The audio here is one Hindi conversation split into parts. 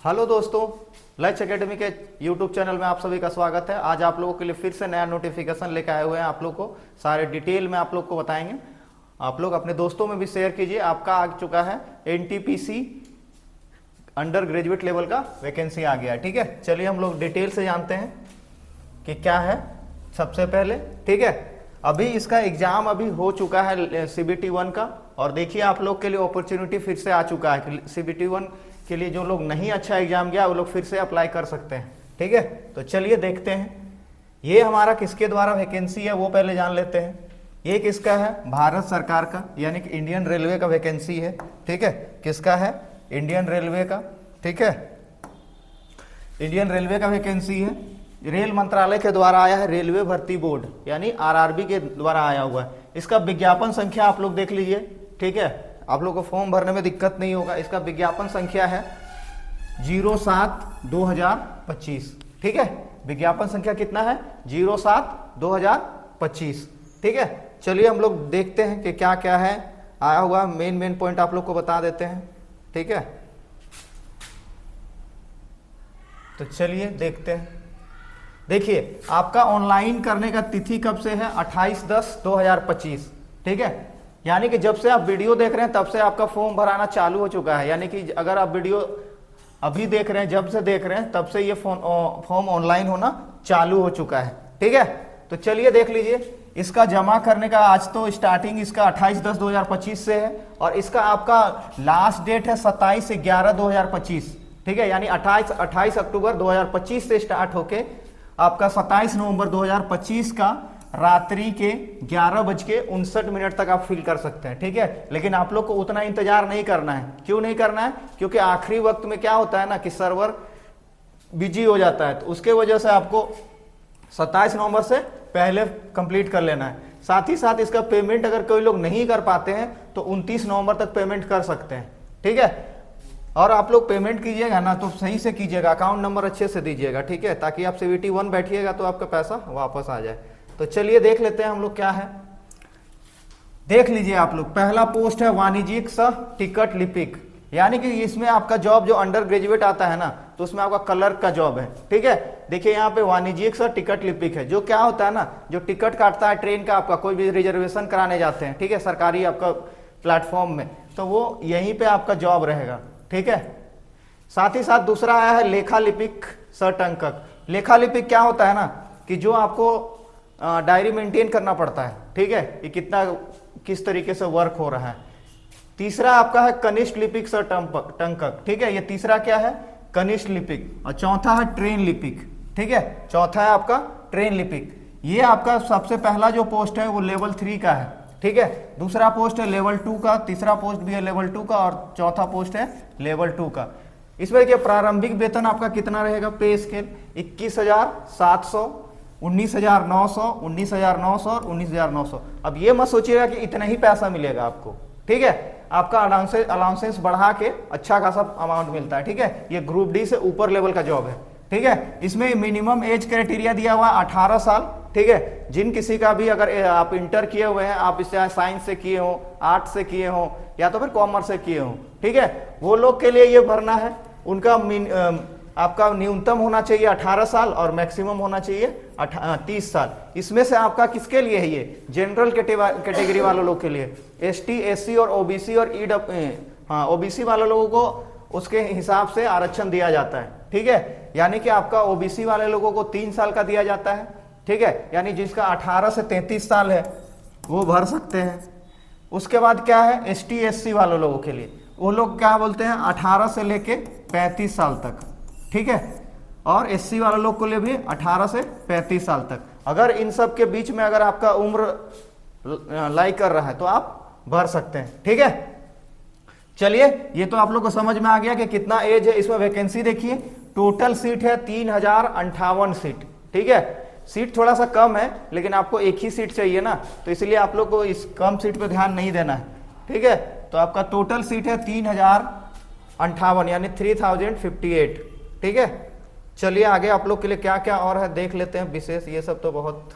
हेलो दोस्तों, लक्ष्य एकेडमी के यूट्यूब चैनल में आप सभी का स्वागत है। आज आप लोगों के लिए फिर से नया नोटिफिकेशन लेकर आए हुए हैं। आप लोग को सारे डिटेल में आप लोग को बताएंगे। आप लोग अपने दोस्तों में भी शेयर कीजिए। आपका आ चुका है एनटीपीसी अंडर ग्रेजुएट लेवल का वैकेंसी आ गया है। ठीक है, चलिए हम लोग डिटेल से जानते हैं कि क्या है। सबसे पहले ठीक है, अभी इसका एग्जाम अभी हो चुका है CBT 1 का, और देखिए आप लोग के लिए अपॉर्चुनिटी फिर से आ चुका है कि CBT 1 के लिए जो लोग नहीं अच्छा एग्जाम गया वो लोग फिर से अप्लाई कर सकते हैं। ठीक है, तो चलिए देखते हैं ये हमारा किसके द्वारा वैकेंसी है वो पहले जान लेते हैं। ये किसका है? भारत सरकार का, यानी कि इंडियन रेलवे का वैकेंसी है। ठीक है, किसका है? इंडियन रेलवे का। ठीक है, इंडियन रेलवे का वैकेंसी है। रेल मंत्रालय के द्वारा आया है, रेलवे भर्ती बोर्ड यानी RRB के द्वारा आया हुआ है। इसका विज्ञापन संख्या आप लोग देख लीजिए। ठीक है, आप लोग को फॉर्म भरने में दिक्कत नहीं होगा। इसका विज्ञापन संख्या है 07/2025। ठीक है, विज्ञापन संख्या कितना है? 07/2025। ठीक है, चलिए हम लोग देखते हैं कि क्या क्या है आया हुआ। मेन पॉइंट आप लोग को बता देते हैं। ठीक है, तो चलिए देखते हैं। देखिए आपका ऑनलाइन करने का तिथि कब से है? 28/10/2025। ठीक है, यानी कि जब से आप वीडियो देख रहे हैं तब से आपका फॉर्म भराना चालू हो चुका है। यानी कि अगर आप वीडियो अभी देख रहे हैं, जब से देख रहे हैं तब से ये फॉर्म ऑनलाइन होना चालू हो चुका है। ठीक है, तो चलिए देख लीजिए। इसका जमा करने का आज तो स्टार्टिंग इसका 28/10/2025 से है, और इसका आपका लास्ट डेट है 27/11/2025। ठीक है, यानी 28 अक्टूबर 2025 से स्टार्ट होके आपका 27 नवंबर 2025 का रात्रि के 11:59 तक आप फिल कर सकते हैं। ठीक है, लेकिन आप लोग को उतना इंतजार नहीं करना है। क्यों नहीं करना है? क्योंकि आखिरी वक्त में क्या होता है ना कि सर्वर बिजी हो जाता है, तो उसके वजह से आपको 27 नवंबर से पहले कंप्लीट कर लेना है। साथ ही साथ इसका पेमेंट अगर कोई लोग नहीं कर पाते हैं तो 29 नवंबर तक पेमेंट कर सकते हैं। ठीक है, और आप लोग पेमेंट कीजिएगा ना तो सही से कीजिएगा, अकाउंट नंबर अच्छे से दीजिएगा। ठीक है, ताकि आप CBT 1 बैठिएगा तो आपका पैसा वापस आ जाए। तो चलिए देख लेते हैं हम लोग क्या है। देख लीजिए आप लोग, पहला पोस्ट है वाणिज्यिक सह टिकट लिपिक, यानी कि इसमें आपका जॉब जो अंडर ग्रेजुएट आता है ना तो उसमें आपका क्लर्क का जॉब है। ठीक है, देखिए यहाँ पे वाणिज्यिक सह टिकट लिपिक है। जो क्या होता है ना, जो टिकट काटता है ट्रेन का, आपका कोई भी रिजर्वेशन कराने जाते हैं, ठीक है, सरकारी आपका प्लेटफॉर्म में, तो वो यहीं पे आपका जॉब रहेगा। ठीक है, साथ ही साथ दूसरा आया है लेखा लिपिक सह टंकक। लेखा लिपिक क्या होता है ना कि जो आपको डायरी मेंटेन करना पड़ता है। ठीक है, ये कितना किस तरीके से वर्क हो रहा है। तीसरा आपका है कनिष्ठ लिपिक सह टंकक। ठीक है, ये तीसरा क्या है? कनिष्ठ लिपिक। और चौथा है ट्रेन लिपिक। ठीक है, चौथा है आपका ट्रेन लिपिक। ये आपका सबसे पहला जो पोस्ट है वो लेवल 3 का है। ठीक है, दूसरा पोस्ट है लेवल 2 का, तीसरा पोस्ट भी है लेवल 2 का, और चौथा पोस्ट है लेवल 2 का। इसमें देखिए प्रारंभिक वेतन आपका कितना रहेगा? पे स्केल 21,700, 19,900, 19,900 और 19,900। अब ये मत सोचिएगा कि इतना ही पैसा मिलेगा आपको। ठीक है, आपका अलाउंसेंस बढ़ा के अच्छा खासा अमाउंट मिलता है। ठीक है, ये ग्रुप डी से ऊपर लेवल का जॉब है। ठीक है, इसमें मिनिमम एज क्राइटेरिया दिया हुआ है 18 साल। ठीक है, जिन किसी का भी अगर आप इंटर किए हुए हैं, आप इससे साइंस से किए हो, आर्ट्स से किए हो, या तो फिर कॉमर्स से किए हो, ठीक है, वो लोग के लिए ये भरना है। उनका आपका न्यूनतम होना चाहिए 18 साल और मैक्सिमम होना चाहिए 30 साल। इसमें से आपका किसके लिए है? ये जनरल कैटेगरी वालों लोग के लिए, ST, SC और OBC और OBC वाले लोगों को उसके हिसाब से आरक्षण दिया जाता है। ठीक है, यानी कि आपका OBC वाले लोगों को 3 साल का दिया जाता है। ठीक है, यानी जिसका 18 से 33 साल है वो भर सकते हैं। उसके बाद क्या है? ST, SC वाले लोगों के लिए, वो लोग क्या बोलते हैं 18 से लेके 35 साल तक। ठीक है, और SC वाले लोग के लिए भी 18 से 35 साल तक। अगर इन सब के बीच में अगर आपका उम्र लाई कर रहा है तो आप भर सकते हैं। ठीक है, चलिए ये तो आप लोग को समझ में आ गया कि कितना एज है। इसमें वैकेंसी देखिए, टोटल सीट है 3058 सीट। ठीक है, सीट थोड़ा सा कम है लेकिन आपको एक ही सीट चाहिए ना, तो इसलिए आप लोग को इस कम सीट पे ध्यान नहीं देना है। ठीक है, तो आपका टोटल सीट है 3058 यानी 3058। ठीक है, चलिए आगे आप लोग के लिए क्या क्या और है देख लेते हैं विशेष। ये सब तो बहुत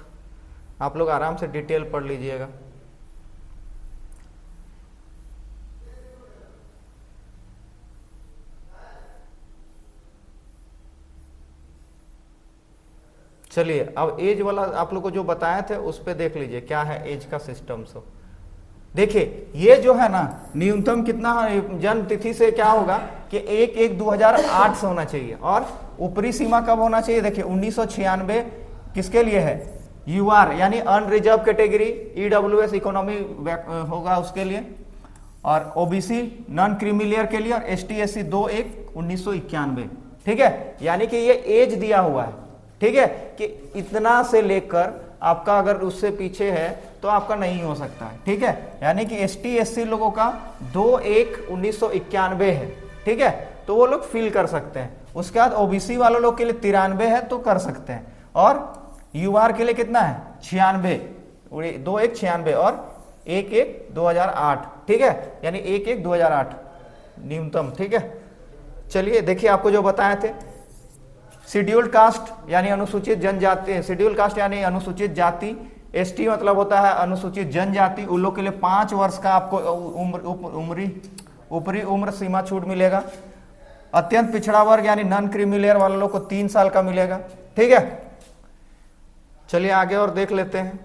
आप लोग आराम से डिटेल पढ़ लीजिएगा। चलिए अब एज वाला आप लोग को जो बताए थे उस पर देख लीजिए क्या है एज का सिस्टम। सो देखिए ये जो है ना न्यूनतम कितना जन्म तिथि से क्या होगा कि 1/1/2008 से होना चाहिए, और ऊपरी सीमा कब होना चाहिए, देखिए 1996 किसके लिए है, यूआर यानी अनरिजर्व कैटेगरी, ईडब्ल्यूएस इकोनॉमी होगा उसके लिए, और ओबीसी नॉन क्रीमिलियर के लिए, और एसटी एससी 2/1/1991। ठीक है, यानी कि ये एज दिया हुआ है। ठीक है, कि इतना से लेकर आपका अगर उससे पीछे है तो आपका नहीं हो सकता है। ठीक है, यानी कि एसटी एससी लोगों का 2/1/1991 है। ठीक है, तो वो लोग फिल कर सकते हैं। उसके बाद ओबीसी वाले लोग के लिए 93 है तो कर सकते हैं, और यूआर के लिए कितना है 96, 2/1/96 और 1/1/2008। ठीक है, यानी 1/1/2008 न्यूनतम। ठीक है, चलिए देखिए आपको जो बताए थे शेड्यूल्ड कास्ट यानी अनुसूचित जनजाति, शेड्यूल्ड कास्ट यानी अनुसूचित जाति, एसटी मतलब होता है अनुसूचित जनजाति, उन लोग के लिए 5 वर्ष का आपको ऊपरी उम्र सीमा छूट मिलेगा। अत्यंत पिछड़ा वर्ग यानी नॉन क्रीमिलियर वाले लोग को 3 साल का मिलेगा। ठीक है, चलिए आगे और देख लेते हैं,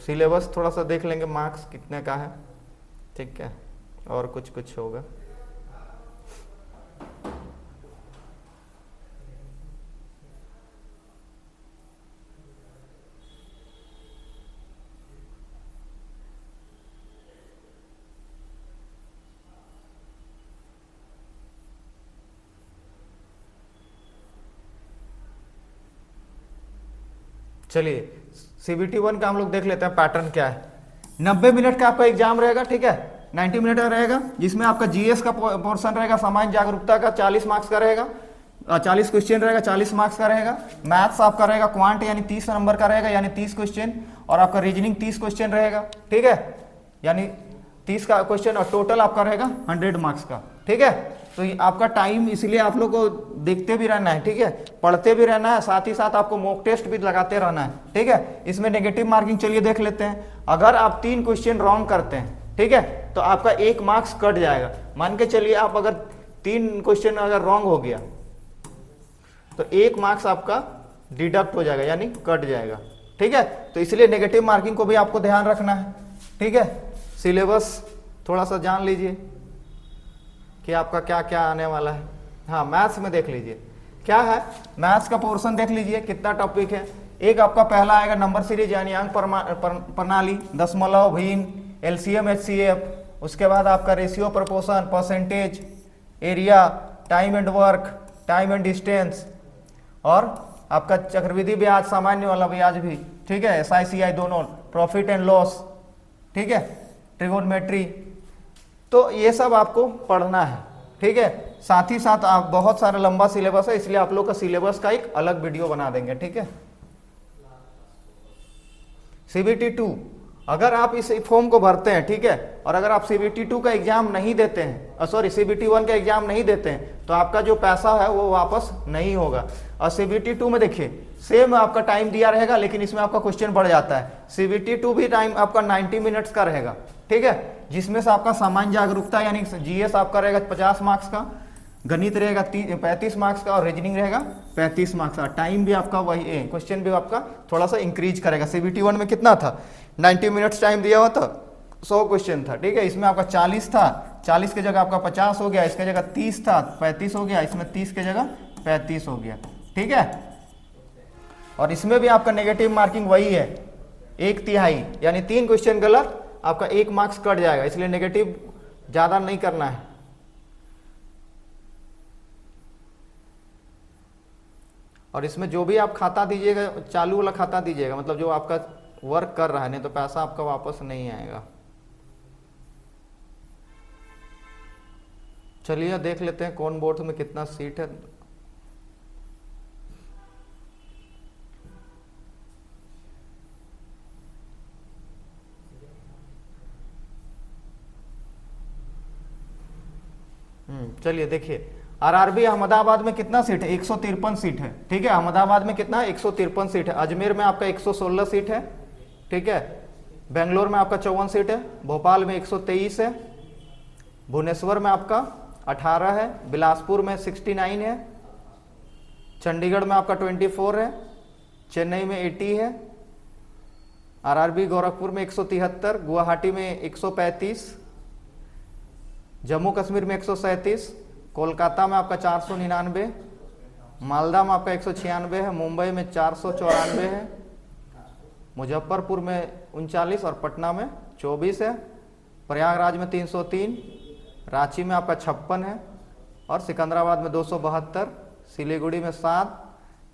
सिलेबस थोड़ा सा देख लेंगे, मार्क्स कितने का है। ठीक है, और कुछ होगा। चलिए सीबीटी 1 का हम लोग देख लेते हैं पैटर्न क्या है। 90 मिनट का आपका एग्जाम रहेगा। ठीक है, 90 मिनट का रहेगा, जिसमें आपका जीएस का पोर्शन रहेगा, सामान्य जागरूकता का 40 मार्क्स का रहेगा, 40 क्वेश्चन रहेगा, 40 मार्क्स का रहेगा। मैथ्स आपका रहेगा क्वांट यानी 30 नंबर का रहेगा, यानी 30 क्वेश्चन, और आपका रीजनिंग 30 क्वेश्चन रहेगा। ठीक है, यानी 30 का क्वेश्चन, और टोटल आपका रहेगा 100 मार्क्स का। ठीक है, तो आपका टाइम इसलिए आप लोग को देखते भी रहना है। ठीक है, पढ़ते भी रहना है, साथ ही साथ आपको मॉक टेस्ट भी लगाते रहना है। ठीक है, इसमें नेगेटिव मार्किंग चलिए देख लेते हैं। अगर आप 3 क्वेश्चन रॉन्ग करते हैं, ठीक है, तो आपका 1 मार्क्स कट जाएगा। मान के चलिए आप अगर 3 क्वेश्चन अगर रॉन्ग हो गया तो 1 मार्क्स आपका डिडक्ट हो जाएगा, यानी कट जाएगा। ठीक है, तो इसलिए नेगेटिव मार्किंग को भी आपको ध्यान रखना है। ठीक है, सिलेबस थोड़ा सा जान लीजिए कि आपका क्या क्या आने वाला है। हाँ, मैथ्स में देख लीजिए क्या है, मैथ्स का पोर्शन देख लीजिए कितना टॉपिक है। एक आपका पहला आएगा नंबर सीरीज यानी अंक प्रणाली, दशमलव, भिन्न, एलसीएम, एचसीएफ। उसके बाद आपका ratio, proportion, percentage, area, time and work, time and distance, और आपका चक्रवृद्धि ब्याज, सामान्य वाला ब्याज भी। ठीक है, एसआईसीआई दोनों, प्रॉफिट एंड लॉस। ठीक है, ट्रिगोनोमेट्री, तो ये सब आपको पढ़ना है। ठीक है, साथ ही साथ आप बहुत सारा लंबा सिलेबस है, इसलिए आप लोग का सिलेबस का एक अलग वीडियो बना देंगे। ठीक है, सीबीटी 2 अगर आप इस फॉर्म को भरते हैं, ठीक है, और अगर आप सीबीटी 2 का एग्जाम नहीं देते हैं, सॉरी सीबीटी 1 का एग्जाम नहीं देते हैं, तो आपका जो पैसा है वो वापस नहीं होगा। और सीबीटी 2 में देखिए सेम आपका टाइम दिया रहेगा, लेकिन इसमें आपका क्वेश्चन बढ़ जाता है। सीबीटी 2 भी टाइम आपका 90 मिनट्स का रहेगा। ठीक है, जिसमें से आपका सामान्य जागरूकता यानी जीएस आपका रहेगा 50 मार्क्स का, गणित रहेगा 35 मार्क्स का, और रीजनिंग रहेगा 35 मार्क्स का। टाइम भी आपका वही, क्वेश्चन भी आपका थोड़ा सा इंक्रीज करेगा। सीबीटी 1 में कितना था, 90 मिनट्स टाइम दिया हुआ था, 100 क्वेश्चन था। ठीक है, इसमें आपका 40 था, 40 की जगह आपका 50 हो गया, इसके जगह 30 था, 35 हो गया, इसमें 30 की जगह 35 हो गया। ठीक है, और इसमें भी आपका नेगेटिव मार्किंग वही है, 1/3 यानी 3 क्वेश्चन गलत, आपका 1 मार्क्स कट जाएगा, इसलिए नेगेटिव ज्यादा नहीं करना है। और इसमें जो भी आप खाता दीजिएगा, चालू वाला खाता दीजिएगा, मतलब जो आपका वर्क कर रहा है, नहीं तो पैसा आपका वापस नहीं आएगा। चलिए देख लेते हैं कौन बोर्ड में कितना सीट है। चलिए देखिए, आरआरबी अहमदाबाद में कितना सीट है, 153 सीट है। ठीक है, अहमदाबाद में कितना है, 153 सीट है। अजमेर में आपका 116 सीट है। ठीक है, बेंगलोर में आपका 54 सीट है, भोपाल में 123 है, भुवनेश्वर में आपका 18 है, बिलासपुर में 69 है, चंडीगढ़ में आपका 24 है, चेन्नई में 80 है, आरआरबी गोरखपुर में 173, गुवाहाटी में 135, जम्मू कश्मीर में 137, कोलकाता में आपका 499, मालदा में आपका 196 है, मुंबई में 494 है, मुजफ्फरपुर में 39 और पटना में 24 है, प्रयागराज में 303, रांची में आपका 56 है और सिकंदराबाद में 272, सिलीगुड़ी में 7,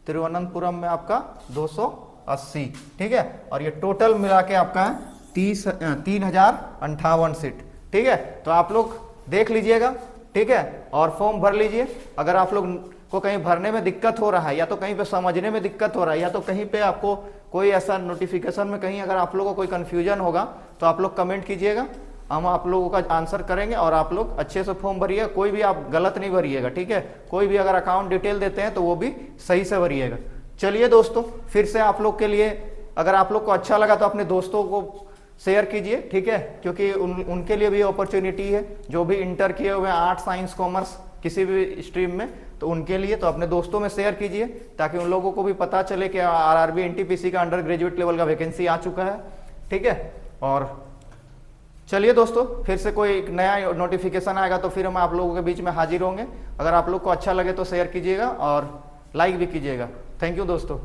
तिरुवनंतपुरम में आपका 280। ठीक है, और ये टोटल मिला के आपका है 3058 सीट। ठीक है, तो आप लोग देख लीजिएगा। ठीक है, और फॉर्म भर लीजिए। अगर आप लोग को कहीं भरने में दिक्कत हो रहा है, या तो कहीं पे समझने में दिक्कत हो रहा है, या तो कहीं पे आपको कोई ऐसा नोटिफिकेशन में कहीं अगर आप लोगों को कोई कंफ्यूजन होगा तो आप लोग कमेंट कीजिएगा, हम आप लोगों का आंसर करेंगे। और आप लोग अच्छे से फॉर्म भरिएगा, कोई भी आप गलत नहीं भरिएगा। ठीक है, कोई भी अगर अकाउंट डिटेल देते हैं तो वो भी सही से भरिएगा। चलिए दोस्तों, फिर से आप लोग के लिए, अगर आप लोग को अच्छा लगा तो अपने दोस्तों को शेयर कीजिए। ठीक है, क्योंकि उनके लिए भी अपॉर्चुनिटी है, जो भी इंटर किए हुए हैं आर्ट साइंस कॉमर्स किसी भी स्ट्रीम में, तो उनके लिए तो अपने दोस्तों में शेयर कीजिए, ताकि उन लोगों को भी पता चले कि आरआरबी एनटीपीसी का अंडर ग्रेजुएट लेवल का वैकेंसी आ चुका है। ठीक है, और चलिए दोस्तों, फिर से कोई नया नोटिफिकेशन आएगा तो फिर हम आप लोगों के बीच में हाजिर होंगे। अगर आप लोग को अच्छा लगे तो शेयर कीजिएगा और लाइक भी कीजिएगा। थैंक यू दोस्तों।